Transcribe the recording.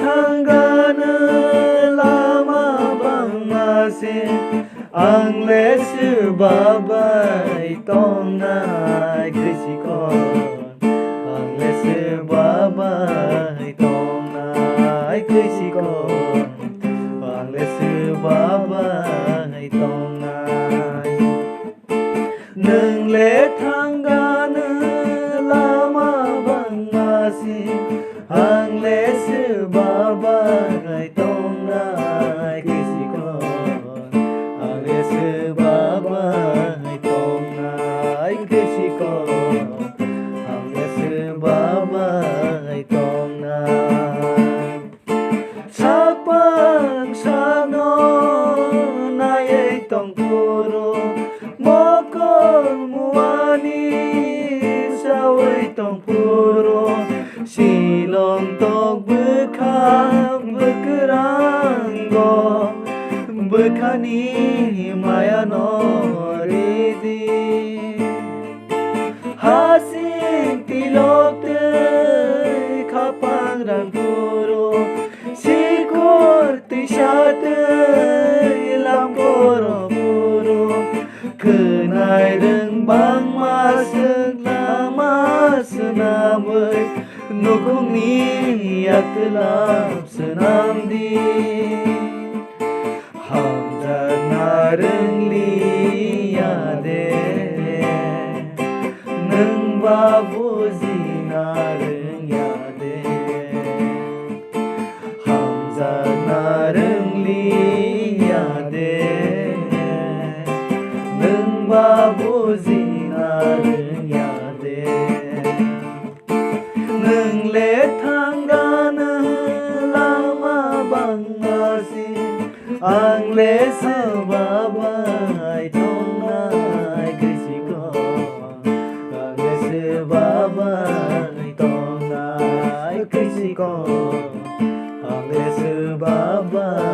Tanggana lama bang masin ang lesu babay tong nai krisikon ang lesu babay tong nai krisikon ang lesu babay tong nai nung le tanggana lama bang masin ang lesu babay tong nai krisikon ang lesu babay tong nai krisikon ang lesu babay tong nai sakpang sano nai tong puro mokol muani sawai tong puro silong tok bekam bekeranggo bekani maya noridi hasing tilok te kapang rang puro sikor tisate ilang puro puro kenai reng bang masuk lama senamai nukung ni aklap senam di hamza nareng liya de neng babu zinareng ya de hamza nareng liya de neng babu zinareng ya de nung le tanggana lama bang masin ang lesu babay tong nai krisikon ang lesu babay tong nai krisikon ang lesu babay